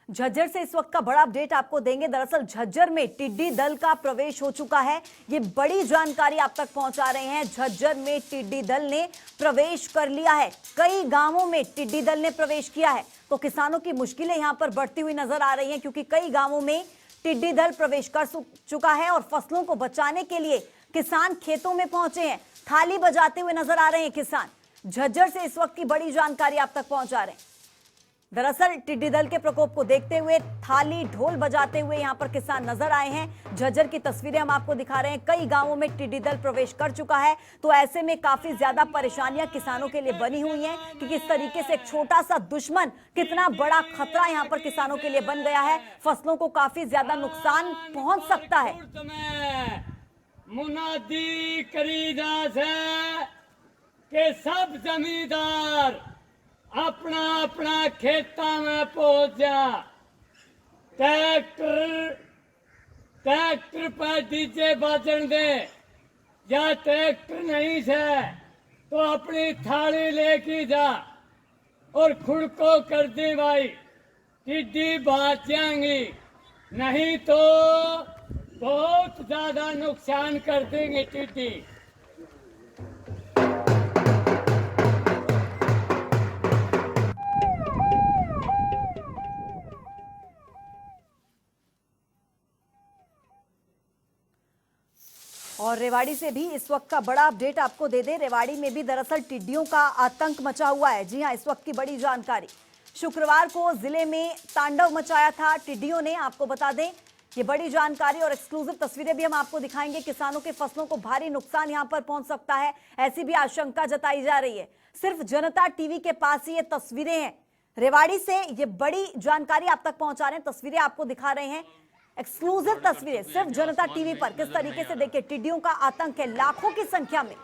झज्जर से इस वक्त का बड़ा अपडेट आपको देंगे। दरअसल झज्जर में टिड्डी दल का प्रवेश हो चुका है, ये बड़ी जानकारी आप तक पहुंचा रहे हैं। झज्जर में टिड्डी दल ने प्रवेश कर लिया है, कई गांवों में टिड्डी दल ने प्रवेश किया है, तो किसानों की मुश्किलें यहां पर बढ़ती हुई नजर आ रही हैं, क्योंकि कई गांवों में टिड्डी दल प्रवेश कर चुका है और फसलों को बचाने के लिए किसान खेतों में पहुंचे हैं, थाली बजाते हुए नजर आ रहे हैं किसान। झज्जर से इस वक्त की बड़ी जानकारी आप तक पहुंचा रहे हैं। दरअसल टिड्डी दल के प्रकोप को देखते हुए थाली ढोल बजाते हुए यहां पर किसान नजर आए हैं। झज्जर की तस्वीरें हम आपको दिखा रहे हैं, कई गांवों में टिड्डी दल प्रवेश कर चुका है, तो ऐसे में काफी ज्यादा परेशानियां किसानों के लिए बनी हुई हैं कि किस तरीके से एक छोटा सा दुश्मन कितना बड़ा खतरा यहां पर किसानों के लिए बन गया है। फसलों को काफी ज्यादा नुकसान पहुंच सकता है। मुनादी करीदास है कि सब जमींदार अपना अपना खेता में पहुंच जा। ट्रैक्टर पर डीजे बाजन दे, या ट्रैक्टर नहीं है तो अपनी थाली लेके जा और खुद को कर दे भाई, टिड्डी भाग जाएंगी, नहीं तो बहुत ज्यादा नुकसान कर देंगे टिड्डी। और रेवाड़ी से भी इस वक्त का बड़ा अपडेट आपको दे दें। रेवाड़ी में भी दरअसल टिड्डियों का आतंक मचा हुआ है। जी हां, इस वक्त की बड़ी जानकारी, शुक्रवार को जिले में तांडव मचाया था टिड्डियों ने, आपको बता दें। ये बड़ी जानकारी और एक्सक्लूसिव तस्वीरें भी हम आपको दिखाएंगे। किसानों के फसलों को भारी नुकसान यहां पर पहुंच सकता है, ऐसी भी आशंका जताई जा रही है। सिर्फ जनता टीवी के पास ही ये तस्वीरें हैं। रेवाड़ी से ये बड़ी जानकारी आप तक पहुंचा रहे हैं, तस्वीरें आपको दिखा रहे हैं, एक्सक्लूसिव तस्वीरें सिर्फ जनता टीवी पर। किस तरीके से देखिए टिड्डियों का आतंक है, लाखों की संख्या में।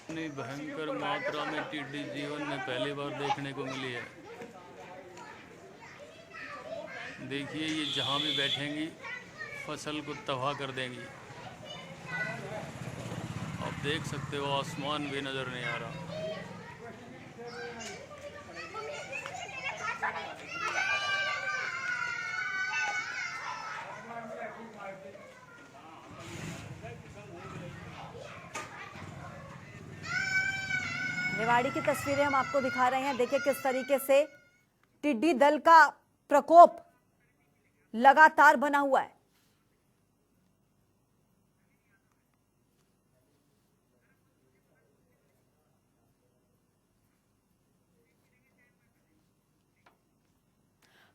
भयंकर मात्रा में टिड्डी जीवन में पहली बार देखने को मिली है। देखिए ये जहां भी बैठेंगी फसल को तबाह कर देंगी। आप देख सकते हो आसमान भी नजर नहीं आ रहा। रेवाड़ी की तस्वीरें हम आपको दिखा रहे हैं, देखिए किस तरीके से टिड्डी दल का प्रकोप लगातार बना हुआ है।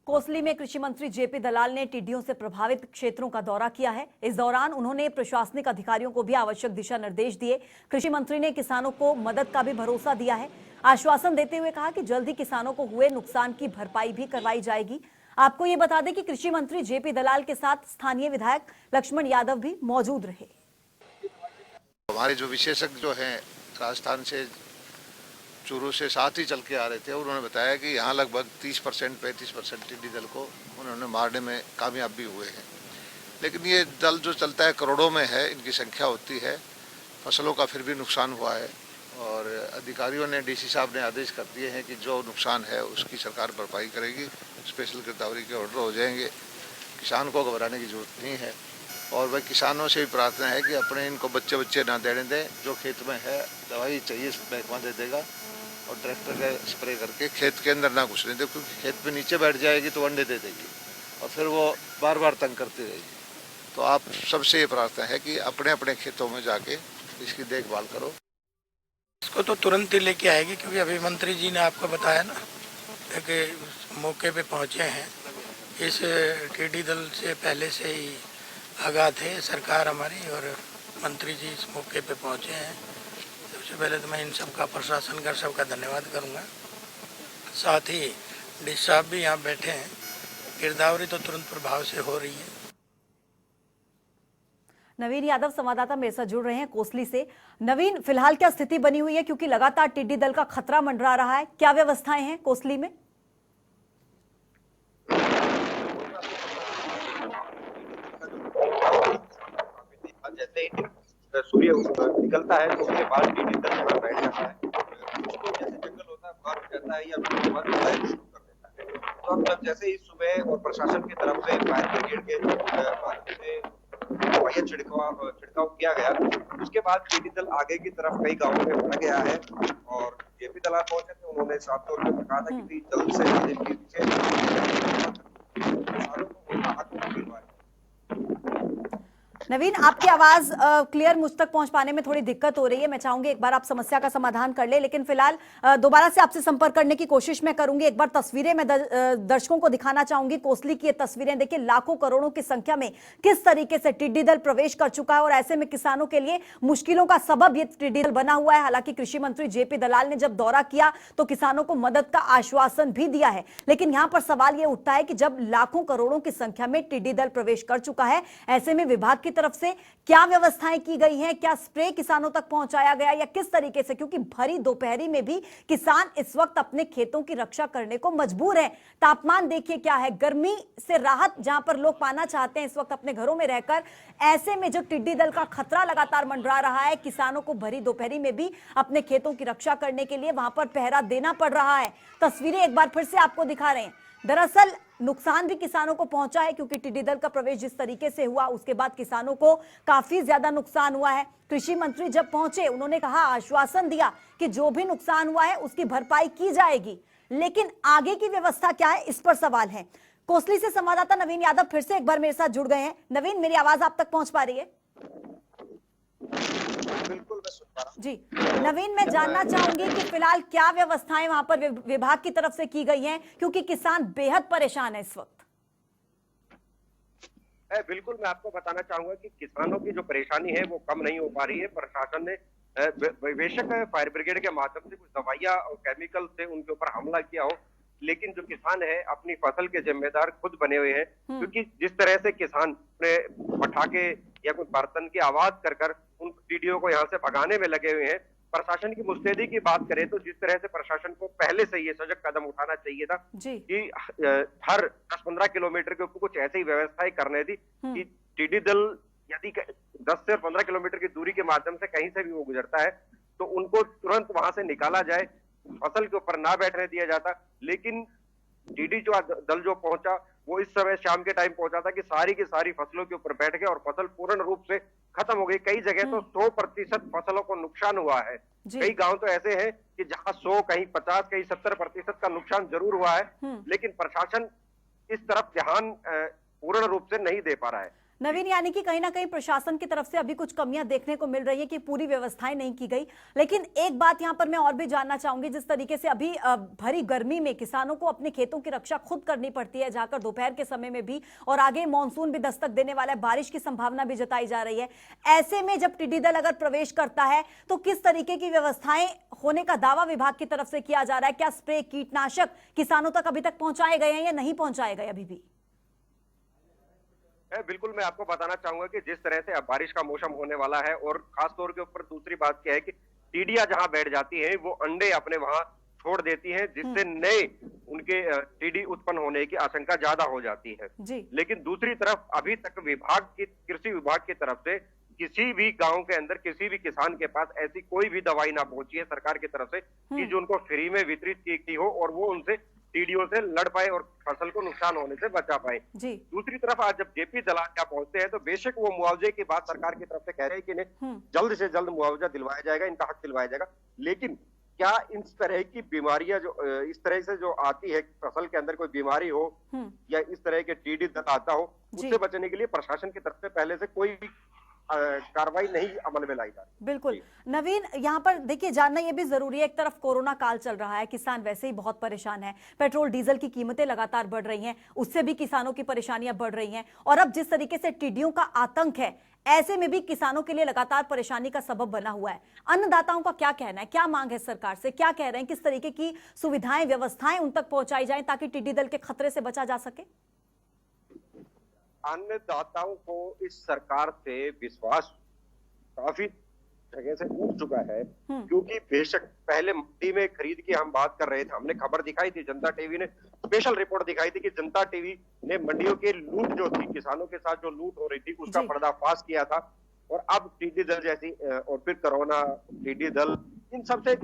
कोसली में कृषि मंत्री जेपी दलाल ने टिड्डियों से प्रभावित क्षेत्रों का दौरा किया है। इस दौरान उन्होंने प्रशासनिक अधिकारियों को भी आवश्यक दिशा निर्देश दिए। कृषि मंत्री ने किसानों को मदद का भी भरोसा दिया है, आश्वासन देते हुए कहा कि जल्द ही किसानों को हुए नुकसान की भरपाई भी करवाई जाएगी। आपको ये बता दें कि कृषि मंत्री जेपी दलाल के साथ स्थानीय विधायक लक्ष्मण यादव भी मौजूद रहे। हमारे जो विशेषज्ञ जो हैं राजस्थान से चूरू से साथ ही चल के आ रहे थे, उन्होंने बताया कि यहाँ लगभग 30% 35% टिड्डी दल को उन्होंने मारने में कामयाब भी हुए हैं। लेकिन ये दल जो चलता है करोड़ों में है, इनकी संख्या होती है, फसलों का फिर भी नुकसान हुआ है और अधिकारियों ने डीसी साहब ने आदेश कर दिए हैं कि जो नुकसान है उसकी सरकार भरपाई करेगी। स्पेशल गिरदावरी के ऑर्डर हो जाएंगे, किसान को घबराने की जरूरत नहीं है। और वह किसानों से भी प्रार्थना है कि अपने इनको बच्चे ना देने दें, जो खेत में है दवाई चाहिए महकमा दे देगा और ट्रैक्टर का स्प्रे करके खेत के अंदर ना घुसने दे, क्योंकि खेत पे नीचे बैठ जाएगी तो अंडे दे देगी और फिर वो बार बार तंग करती रहेगी। तो आप सबसे ये प्रार्थना है कि अपने अपने खेतों में जाके इसकी देखभाल करो। इसको तो तुरंत ही लेके आएगी, क्योंकि अभी मंत्री जी ने आपको बताया ना कि मौके पे पहुंचे हैं। इस टिड्डी दल से पहले से ही आगाह थे सरकार हमारी, और मंत्री जी इस मौके पे पहुंचे हैं। सबसे पहले तो मैं इन सब का प्रशासन का सबका धन्यवाद करूंगा। साथ ही डी साहब भी यहाँ बैठे हैं। गिरदावरी तो तुरंत प्रभाव से हो रही है। नवीन यादव संवाददाता मेरे साथ जुड़ रहे हैं कोसली से। नवीन, फिलहाल क्या स्थिति बनी हुई है, क्योंकि लगातार टिड्डी दल का खतरा मंडरा रहा है, क्या व्यवस्थाएं हैं कोसली में? जैसे ही सूर्य निकलता है तो उसके बाद टिड्डी दल यहाँ बैठ जाता है। उसको जैसे जंगल होता है, बाहर जाता है, है या फिर उसके बाद फायर शुरू कर देता है। तो अब जब जैसे ही सुबह और प्रशासन की तरफ से फायर ब्रिगेड के माध्यम से दवाइयां छिड़काव किया गया, उसके बाद टीडी दल आगे की तरफ कई गांवों में बढ़ गया है और जेपी दलाल पहुंचे थे, उन्होंने साफ तौर पर कहा था कि जल्द से जल्द इनके पीछे किसानों को राहत दिलवाएं। नवीन, आपकी आवाज क्लियर मुझ तक पहुंच पाने में थोड़ी दिक्कत हो रही है। मैं चाहूंगी एक बार आप समस्या का समाधान कर ले, लेकिन फिलहाल दोबारा से आपसे संपर्क करने की कोशिश मैं करूंगी। एक बार तस्वीरें मैं दर्शकों को दिखाना चाहूंगी। कोसली की ये तस्वीरें देखिए, लाखों करोड़ों की संख्या में किस तरीके से टिड्डी दल प्रवेश कर चुका है और ऐसे में किसानों के लिए मुश्किलों का सबब ये टिड्डी दल बना हुआ है। हालांकि कृषि मंत्री जेपी दलाल ने जब दौरा किया तो किसानों को मदद का आश्वासन भी दिया है, लेकिन यहां पर सवाल यह उठता है कि जब लाखों करोड़ों की संख्या में टिड्डी दल प्रवेश कर चुका है, ऐसे में विभाग की तरफ से क्या व्यवस्थाएं की गई हैं, क्या स्प्रे किसानों तक पहुंचाया गया या किस तरीके से, क्योंकि भरी दोपहरी में भी किसान इस वक्त अपने खेतों की रक्षा करने को मजबूर हैं। तापमान देखिए क्या है, गर्मी से राहत जहां पर लोग पाना चाहते हैं इस वक्त अपने घरों में रहकर, ऐसे में जो टिड्डी दल का खतरा लगातार मंडरा रहा है, किसानों को भरी दोपहरी में भी अपने खेतों की रक्षा करने के लिए वहां पर पहरा देना पड़ रहा है। तस्वीरें एक बार फिर से आपको दिखा रहे हैं। दरअसल नुकसान भी किसानों को पहुंचा है, क्योंकि टिड्डी दल का प्रवेश जिस तरीके से हुआ उसके बाद किसानों को काफी ज्यादा नुकसान हुआ है। कृषि मंत्री जब पहुंचे उन्होंने कहा, आश्वासन दिया कि जो भी नुकसान हुआ है उसकी भरपाई की जाएगी, लेकिन आगे की व्यवस्था क्या है इस पर सवाल है। कोसली से संवाददाता नवीन यादव फिर से एक बार मेरे साथ जुड़ गए हैं। नवीन, मेरी आवाज आप तक पहुंच पा रही है? बिल्कुल, मैं सुन पा रहा हूं। जी नवीन, मैं जानना चाहूंगी कि फिलहाल क्या व्यवस्थाएं वहां पर विभाग की तरफ से की गई हैं, क्योंकि किसान बेहद परेशान है इस वक्त। बिल्कुल, मैं आपको बताना चाहूंगा कि किसानों की जो परेशानी है वो कम नहीं हो पा रही है। प्रशासन ने बेशक फायर ब्रिगेड के माध्यम से कुछ दवाइयां और केमिकल से उनके ऊपर हमला किया हो, लेकिन जो किसान है अपनी फसल के जिम्मेदार खुद बने हुए हैं। क्योंकि जिस तरह से किसान अपने पटाखे या कुछ बर्तन की आवाज कर उन टीडियों को यहाँ से भगाने में लगे हुए हैं। प्रशासन की मुस्तैदी की बात करें तो जिस तरह से प्रशासन को पहले से ये सजग कदम उठाना चाहिए था कि हर 10-15 किलोमीटर के ऊपर कुछ ऐसी व्यवस्थाएं करने थी कि टिड्डी दल यदि 10 से 15 किलोमीटर की दूरी के माध्यम से कहीं से भी वो गुजरता है तो उनको तुरंत वहां से निकाला जाए, फसल के ऊपर ना बैठने दिया जाता। लेकिन टिड्डी जो दल जो पहुंचा वो इस समय शाम के टाइम पहुंचा था कि सारी की सारी फसलों के ऊपर बैठ गए और फसल पूर्ण रूप से खत्म हो गई। कई जगह तो 100% फसलों को नुकसान हुआ है। कई गांव तो ऐसे हैं कि जहां 100, कहीं 50, कहीं 70% का नुकसान जरूर हुआ है, लेकिन प्रशासन इस तरफ ध्यान पूर्ण रूप से नहीं दे पा रहा है। नवीन, यानी कि कहीं ना कहीं प्रशासन की तरफ से अभी कुछ कमियां देखने को मिल रही है कि पूरी व्यवस्थाएं नहीं की गई। लेकिन एक बात यहां पर मैं और भी जानना चाहूंगी, जिस तरीके से अभी भरी गर्मी में किसानों को अपने खेतों की रक्षा खुद करनी पड़ती है, जाकर दोपहर के समय में भी, और आगे मानसून भी दस्तक देने वाला है, बारिश की संभावना भी जताई जा रही है। ऐसे में जब टिड्डी दल अगर प्रवेश करता है तो किस तरीके की व्यवस्थाएं होने का दावा विभाग की तरफ से किया जा रहा है? क्या स्प्रे, कीटनाशक किसानों तक अभी तक पहुंचाए गए हैं या नहीं पहुंचाए गए अभी भी? बिल्कुल, मैं आपको बताना चाहूंगा कि जिस तरह से अब बारिश का मौसम होने वाला है और खास तौर के ऊपर दूसरी बात क्या है कि टीडियां जहां बैठ जाती हैं वो अंडे अपने वहां छोड़ देती हैं, जिससे नए उनके टीडी उत्पन्न होने की आशंका ज्यादा हो जाती है। लेकिन दूसरी तरफ अभी तक कृषि विभाग की तरफ से किसी भी गांव के अंदर किसी भी किसान के पास ऐसी कोई भी दवाई ना पहुंची है सरकार की तरफ से कि जो उनको फ्री में वितरित की हो और वो उनसे टीडियों से लड़ पाए और फसल को नुकसान होने से बचा पाए। दूसरी तरफ आज जब जेपी दलाल क्या पहुंचते हैं तो बेशक वो मुआवजे की बात सरकार की तरफ से कह रहे हैं कि इन्हें जल्द से जल्द मुआवजा दिलवाया जाएगा, इनका हक दिलवाया जाएगा। लेकिन क्या इस तरह की बीमारियां जो इस तरह से जो आती है, फसल के अंदर कोई बीमारी हो या इस तरह के टीडी दल आता हो, उससे बचने के लिए प्रशासन की तरफ से पहले से कोई कार्रवाई नहीं अमल में लाई जा रही। बिल्कुल नवीन, यहाँ पर देखिए जानना यह भी जरूरी है, एक तरफ कोरोना काल चल रहा है, किसान वैसे ही बहुत परेशान है, पेट्रोल डीजल की कीमतें लगातार बढ़ रही हैं, उससे भी किसानों की परेशानियां बढ़ रही हैं, और अब जिस तरीके से टिड्डियों का आतंक है, ऐसे में भी किसानों के लिए लगातार परेशानी का सबब बना हुआ है। अन्नदाताओं का क्या कहना है, क्या मांग है सरकार से, क्या कह रहे हैं, किस तरीके की सुविधाएं, व्यवस्थाएं उन तक पहुंचाई जाए ताकि टिड्डी दल के खतरे से बचा जा सके? अन्नदाताओं को इस सरकार से विश्वास काफी जगह से उठ चुका है, क्योंकि बेशक पहले मंडी में खरीद की हम बात कर रहे थे, हमने खबर दिखाई थी, जनता टीवी ने स्पेशल रिपोर्ट दिखाई थी कि जनता टीवी ने मंडियों के लूट जो थी, किसानों के साथ जो लूट हो रही थी उसका पर्दाफाश किया था। और अब टिड्डी दल जैसी और फिर कोरोना, टिड्डी दल, इन सबसे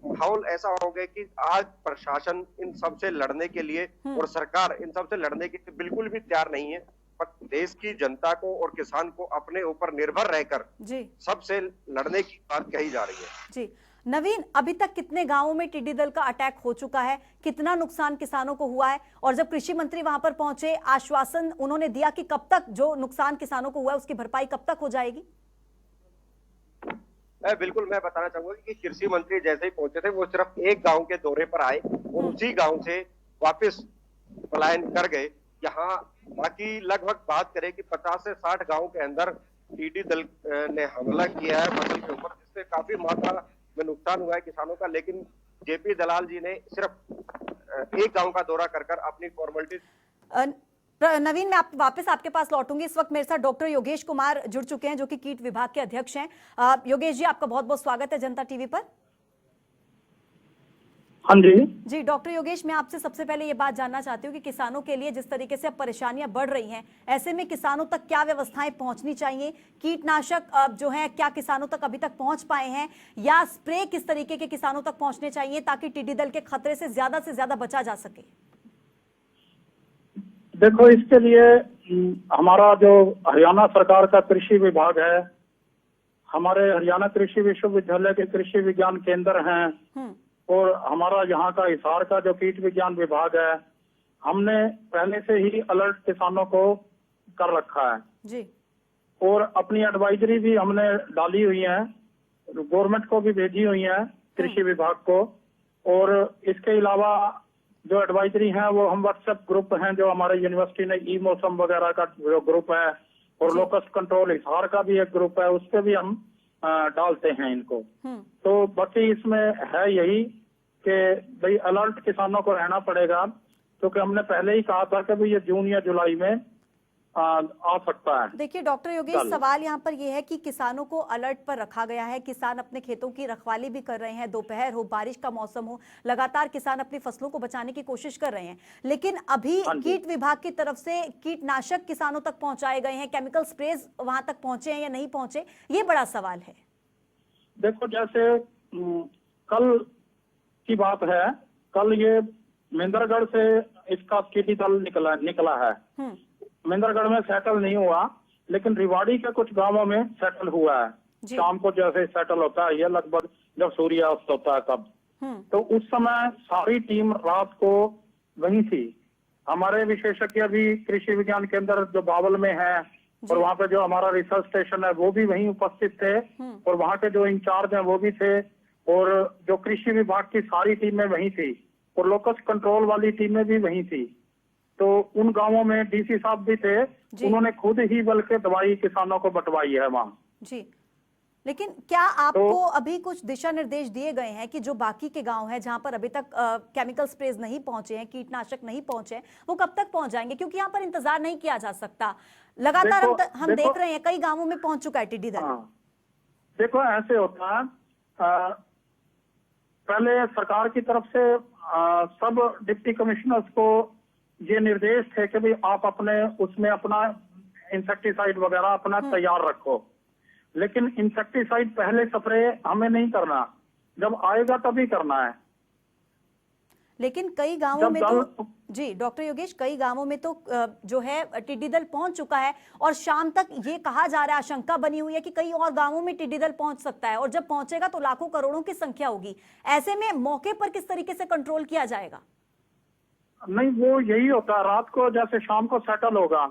माहौल ऐसा हो गया कि आज प्रशासन इन सब से लड़ने के लिए और सरकार इन सब से लड़ने के लिए बिल्कुल भी तैयार नहीं है, पर देश की जनता को और किसान को अपने ऊपर निर्भर रहकर जी सबसे लड़ने की बात कही जा रही है। जी नवीन, अभी तक कितने गांवों में टिड्डी दल का अटैक हो चुका है, कितना नुकसान किसानों को हुआ है, और जब कृषि मंत्री वहां पर पहुंचे आश्वासन उन्होंने दिया कि कब तक जो नुकसान किसानों को हुआ है उसकी भरपाई कब तक हो जाएगी? बिल्कुल, मैं बताना चाहूंगा कि कृषि मंत्री जैसे ही पहुंचे थे वो सिर्फ एक गांव के दौरे पर आए और उसी गांव से वापस पलायन कर गए। यहाँ बाकी लगभग बात करें कि 50 से 60 गांव के अंदर टिड्डी दल ने हमला किया है फसल के ऊपर, जिससे काफी मात्रा में नुकसान हुआ है किसानों का। लेकिन जेपी दलाल जी ने सिर्फ एक गांव का दौरा कर अपनी फॉर्मेलिटीज। नवीन, मैं वापस आपके पास लौटूंगी। इस वक्त मेरे साथ डॉक्टर योगेश कुमार जुड़ चुके हैं जो कि कीट विभाग के अध्यक्ष हैं। योगेश जी, आपका बहुत बहुत स्वागत है जनता टीवी पर। हाँ जी जी डॉक्टर योगेश, मैं आपसे सबसे पहले ये बात जानना चाहती हूँ कि किसानों के लिए जिस तरीके से अब परेशानियां बढ़ रही हैं, ऐसे में किसानों तक क्या व्यवस्थाएं पहुंचनी चाहिए? कीटनाशक जो है क्या किसानों तक अभी तक पहुंच पाए हैं, या स्प्रे किस तरीके के किसानों तक पहुंचने चाहिए ताकि टिड्डी दल के खतरे से ज्यादा बचा जा सके? देखो, इसके लिए हमारा जो हरियाणा सरकार का कृषि विभाग है, हमारे हरियाणा कृषि विश्वविद्यालय के कृषि विज्ञान केंद्र हैं और हमारा यहाँ का हिसार का जो कीट विज्ञान विभाग है, हमने पहले से ही अलर्ट किसानों को कर रखा है जी। और अपनी एडवाइजरी भी हमने डाली हुई है, गवर्नमेंट को भी भेजी हुई है, कृषि विभाग को। और इसके अलावा जो एडवाइजरी है वो हम व्हाट्सएप ग्रुप हैं जो हमारे यूनिवर्सिटी ने ई मौसम वगैरह का जो ग्रुप है, और लोकस्ट कंट्रोल हिसार का भी एक ग्रुप है, उस पर भी हम डालते हैं इनको। तो बाकी इसमें है यही कि भाई अलर्ट किसानों को रहना पड़ेगा, क्योंकि हमने पहले ही कहा था कि भाई ये जून या जुलाई में आ सकता है। देखिए डॉक्टर योगेश, सवाल यहाँ पर यह है कि किसानों को अलर्ट पर रखा गया है, किसान अपने खेतों की रखवाली भी कर रहे हैं, दोपहर हो, बारिश का मौसम हो, लगातार किसान अपनी फसलों को बचाने की कोशिश कर रहे हैं, लेकिन अभी कीट विभाग की तरफ से कीटनाशक किसानों तक पहुंचाए गए हैं, केमिकल स्प्रेज वहां तक पहुंचे हैं या नहीं पहुंचे, ये बड़ा सवाल है। देखो, जैसे कल की बात है, कल ये महेंद्रगढ़ से इसका टिड्डी दल निकला है। महेंद्रगढ़ में सेटल नहीं हुआ, लेकिन रिवाड़ी के कुछ गांवों में सेटल हुआ है। शाम को जैसे सेटल होता है, ये लगभग जब सूर्यास्त होता है तब। तो उस समय सारी टीम रात को वहीं थी। हमारे विशेषज्ञ भी कृषि विज्ञान केंद्र जो बावल में है और वहाँ पे जो हमारा रिसर्च स्टेशन है वो भी वहीं उपस्थित थे, और वहाँ के जो इंचार्ज हैं वो भी थे, और जो कृषि विभाग की सारी टीमें वहीं थी, और लोकस कंट्रोल वाली टीमें भी वहीं थी। तो उन गांवों में डीसी साहब भी थे, उन्होंने खुद ही बल्कि दवाई किसानों को बंटवाई है वहाँ जी। लेकिन क्या आपको अभी कुछ दिशा निर्देश दिए गए हैं कि जो बाकी के गांव हैं जहां पर अभी तक केमिकल स्प्रेज नहीं पहुंचे हैं, कीटनाशक नहीं पहुंचे हैं, वो कब तक पहुंच जाएंगे? क्योंकि यहाँ पर इंतजार नहीं किया जा सकता, लगातार हम देख रहे हैं कई गांवों में पहुंच चुका है टिड्डी दल। देखो, ऐसे होता है, पहले सरकार की तरफ से सब डिप्टी कमिश्नर्स को ये निर्देश थे कि भाई आप अपने उसमें अपना इंसेक्टिसाइड वगैरह अपना तैयार रखो, लेकिन इंसेक्टिसाइड पहले स्प्रे हमें नहीं करना, जब आएगा तभी करना है। लेकिन कई गांवों में तो जी डॉक्टर योगेश, कई गांवों में तो जो है टिड्डी दल पहुंच चुका है, और शाम तक ये कहा जा रहा है, आशंका बनी हुई है कि कई और गांवों में टिड्डी दल पहुंच सकता है, और जब पहुंचेगा तो लाखों करोड़ों की संख्या होगी। ऐसे में मौके पर किस तरीके से कंट्रोल किया जाएगा? नहीं, वो यही होता है, रात को जैसे शाम को सेटल होगा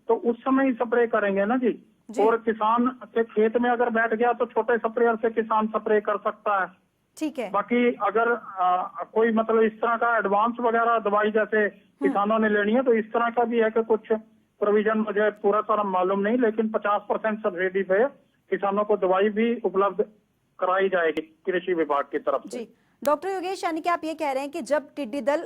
तो उस समय ही स्प्रे करेंगे ना जी। और किसान के खेत में अगर बैठ गया तो छोटे स्प्रेयर से किसान स्प्रे कर सकता है, ठीक है। बाकी अगर कोई मतलब इस तरह का एडवांस वगैरह दवाई जैसे किसानों ने लेनी है, तो इस तरह का भी है कि कुछ प्रोविजन मुझे पूरा सारा मालूम नहीं, लेकिन 50% सब्सिडी पे किसानों को दवाई भी उपलब्ध कराई जाएगी कृषि विभाग की तरफ से। डॉक्टर योगेश, यानी कि आप ये कह रहे हैं कि जब टिड्डी दल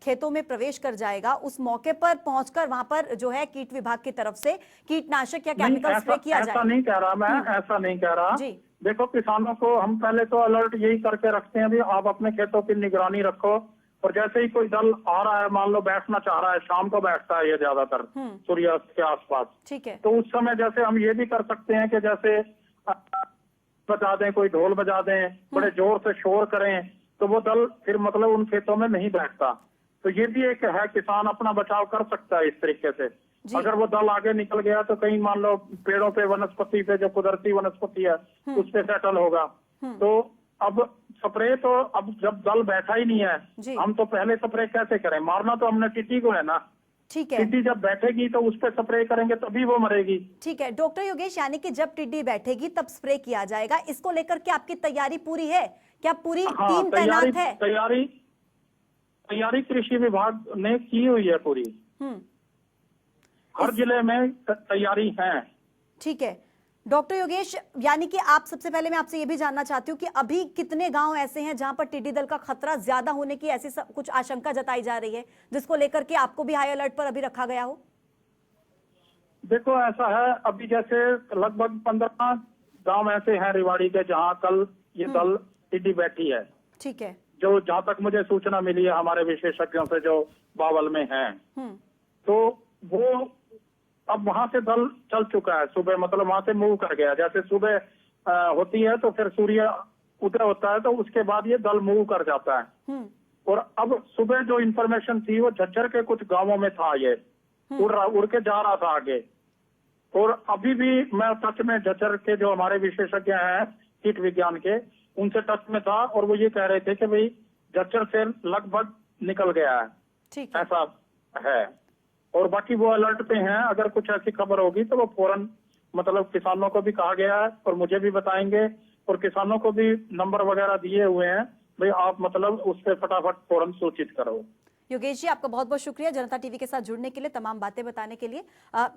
खेतों में प्रवेश कर जाएगा, उस मौके पर पहुंचकर वहां पर जो है कीट विभाग की तरफ से कीटनाशक या केमिकल स्प्रे किया जाएगा? ऐसा नहीं कह रहा मैं, ऐसा नहीं कह रहा जी। देखो, किसानों को हम पहले तो अलर्ट यही करके रखते हैं भी आप अपने खेतों की निगरानी रखो, और जैसे ही कोई दल आ रहा है, मान लो बैठना चाह रहा है, शाम को बैठता है ये ज्यादातर सूर्यास्त के आसपास, ठीक है, तो उस समय जैसे हम ये भी कर सकते हैं कि जैसे बजा दें, कोई ढोल बजा दें, बड़े जोर से शोर करें, तो वो दल फिर मतलब उन खेतों में नहीं बैठता। तो ये भी एक है, किसान अपना बचाव कर सकता है इस तरीके से। अगर वो दल आगे निकल गया तो कहीं मान लो पेड़ों पे, वनस्पति पे, जो कुदरती वनस्पति है उस पे सेटल होगा। तो अब स्प्रे तो अब जब दल बैठा ही नहीं है, हम तो पहले स्प्रे कैसे करें? मारना तो हमने टिड्डी को है ना। ठीक है, टिड्डी जब बैठेगी तो उस पर स्प्रे करेंगे तभी वो मरेगी। ठीक है डॉक्टर योगेश, यानी कि जब टिड्डी बैठेगी तब स्प्रे किया जाएगा। इसको लेकर के आपकी तैयारी पूरी है क्या? पूरी टीम तैनात है? तैयारी कृषि विभाग ने की हुई है पूरी। हर जिले में तैयारी है। ठीक है डॉक्टर योगेश, यानी कि आप, सबसे पहले मैं आपसे ये भी जानना चाहती हूँ कि अभी कितने गांव ऐसे हैं जहां पर टिड्डी दल का खतरा ज्यादा होने की ऐसी कुछ आशंका जताई जा रही है, जिसको लेकर के आपको भी हाई अलर्ट पर अभी रखा गया हो? देखो ऐसा है, अभी जैसे लगभग 15 गांव ऐसे हैं रेवाड़ी के जहां कल ये दल टिड्डी बैठी है। ठीक है, जो जहां तक मुझे सूचना मिली है हमारे विशेषज्ञों से जो बावल में हैं, तो वो अब वहां से दल चल चुका है सुबह, मतलब वहां से मूव कर गया। जैसे सुबह होती है तो फिर सूर्य उदय होता है तो उसके बाद ये दल मूव कर जाता है। और अब सुबह जो इंफॉर्मेशन थी वो झज्जर के कुछ गांवों में था, ये उड़ के जा रहा था आगे। और अभी भी मैं टच में झज्जर के जो हमारे विशेषज्ञ हैं कीट विज्ञान के, उनसे टच में था और वो ये कह रहे थे कि भाई झज्जर से लगभग निकल गया है, ऐसा है। और बाकी वो अलर्ट पे हैं, अगर कुछ ऐसी खबर होगी तो वो फौरन, मतलब किसानों को भी कहा गया है और मुझे भी बताएंगे, और किसानों को भी नंबर वगैरह दिए हुए हैं, भाई आप मतलब उस पर फटाफट फौरन सूचित करो। योगेश जी, आपका बहुत बहुत शुक्रिया जनता टीवी के साथ जुड़ने के लिए, तमाम बातें बताने के लिए।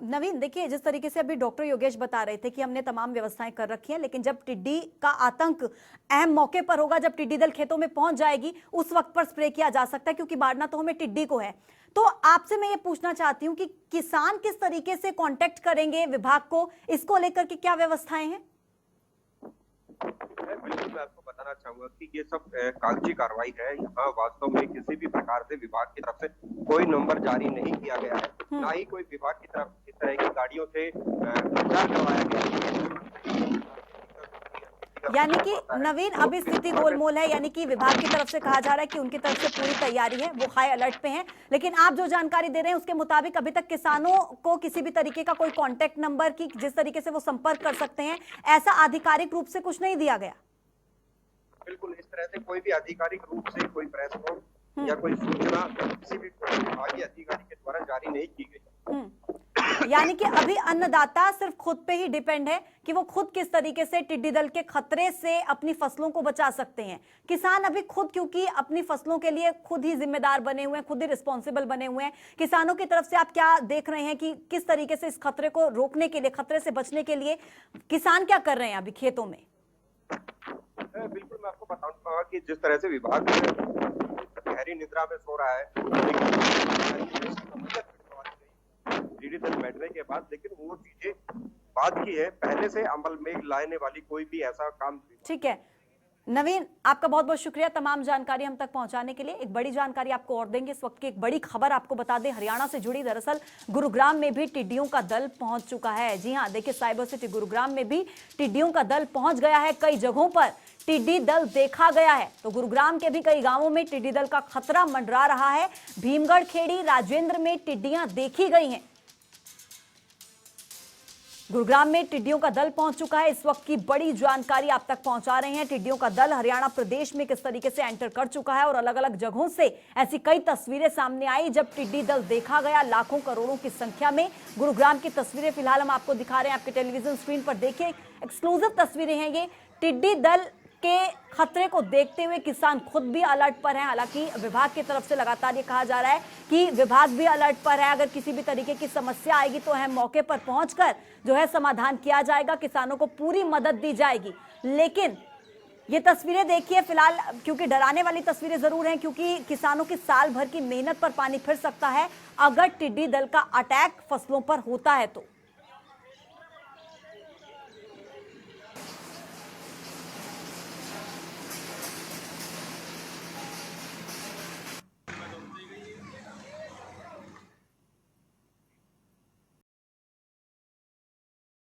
नवीन, देखिए जिस तरीके से अभी डॉक्टर योगेश बता रहे थे कि हमने तमाम व्यवस्थाएं कर रखी हैं, लेकिन जब टिड्डी का आतंक अहम मौके पर होगा, जब टिड्डी दल खेतों में पहुंच जाएगी, उस वक्त पर स्प्रे किया जा सकता है, क्योंकि मारना तो हमें टिड्डी को है। तो आपसे मैं ये पूछना चाहती हूँ कि किसान किस तरीके से कांटेक्ट करेंगे विभाग को, इसको लेकर के क्या व्यवस्थाएं हैं? बिल्कुल, मैं आपको बताना चाहूंगा कि ये सब कागजी कार्रवाई है। यहाँ वास्तव में किसी भी प्रकार से विभाग की तरफ से कोई नंबर जारी नहीं किया गया है, ना ही कोई विभाग की तरफ इस तरह की गाड़ियों से प्रचार करवाया गया। यानी कि नवीन, अभी स्थिति गोलमोल है, यानी कि विभाग की तरफ से कहा जा रहा है कि उनकी तरफ से पूरी तैयारी है, वो हाई अलर्ट पे हैं, लेकिन आप जो जानकारी दे रहे हैं उसके मुताबिक अभी तक किसानों को किसी भी तरीके का कोई कांटेक्ट नंबर की जिस तरीके से वो संपर्क कर सकते हैं, ऐसा आधिकारिक रूप से कुछ नहीं दिया गया। बिल्कुल, इस तरह से कोई भी आधिकारिक रूप से कोई प्रेस नोट या कोई सूचना किसी भी विभागीय अधिकारी के द्वारा जारी नहीं की गई। यानी कि अभी अन्नदाता सिर्फ खुद पे ही डिपेंड है कि वो खुद किस तरीके से टिड्डी दल के खतरे से अपनी फसलों को बचा सकते हैं। किसान अभी खुद, क्योंकि अपनी फसलों के लिए खुद ही जिम्मेदार बने हुए हैं, खुद ही रिस्पॉन्सिबल बने हुए हैं। किसानों की तरफ से आप क्या देख रहे हैं कि किस तरीके से इस खतरे को रोकने के लिए, खतरे से बचने के लिए किसान क्या कर रहे हैं अभी खेतों में? बिल्कुल, मैं आपको बताऊंगा कि जिस तरह से विभाग गहरी निद्रा में सो रहा है टिड्डी दल बैठने के बाद, लेकिन वो चीजें बाद की है, पहले से अमल में लाने वाली कोई भी ऐसा काम। ठीक है नवीन, आपका बहुत बहुत शुक्रिया तमाम जानकारी हम तक पहुंचाने के लिए। एक बड़ी जानकारी आपको और देंगे, इस वक्त की एक बड़ी खबर आपको बता दें, हरियाणा से जुड़ी। दरअसल गुरुग्राम में भी टिड्डियों का दल पहुंच चुका है। जी हां, देखिए साइबर सिटी गुरुग्राम में भी टिड्डियों का दल पहुंच गया है। कई जगहों पर टिड्डी दल देखा गया है, तो गुरुग्राम के भी कई गांवों में टिड्डी दल का खतरा मंडरा रहा है। भीमगढ़, खेड़ी, राजेंद्र में टिड्डियां देखी गई हैं। गुरुग्राम में टिड्डियों का दल पहुंच चुका है। इस वक्त की बड़ी जानकारी आप तक पहुंचा रहे हैं। टिड्डियों का दल हरियाणा प्रदेश में किस तरीके से एंटर कर चुका है और अलग अलग जगहों से ऐसी कई तस्वीरें सामने आई जब टिड्डी दल देखा गया लाखों करोड़ों की संख्या में। गुरुग्राम की तस्वीरें फिलहाल हम आपको दिखा रहे हैं, आपके टेलीविजन स्क्रीन पर देखिए। एक्सक्लूसिव तस्वीरें हैं ये। टिड्डी दल के खतरे को देखते हुए किसान खुद भी अलर्ट पर हैं। हालांकि विभाग की तरफ से लगातार ये कहा जा रहा है कि विभाग भी अलर्ट पर है, अगर किसी भी तरीके की समस्या आएगी तो अहम मौके पर पहुंचकर जो है समाधान किया जाएगा, किसानों को पूरी मदद दी जाएगी। लेकिन ये तस्वीरें देखिए फिलहाल, क्योंकि डराने वाली तस्वीरें जरूर हैं, क्योंकि किसानों की साल भर की मेहनत पर पानी फिर सकता है अगर टिड्डी दल का अटैक फसलों पर होता है तो।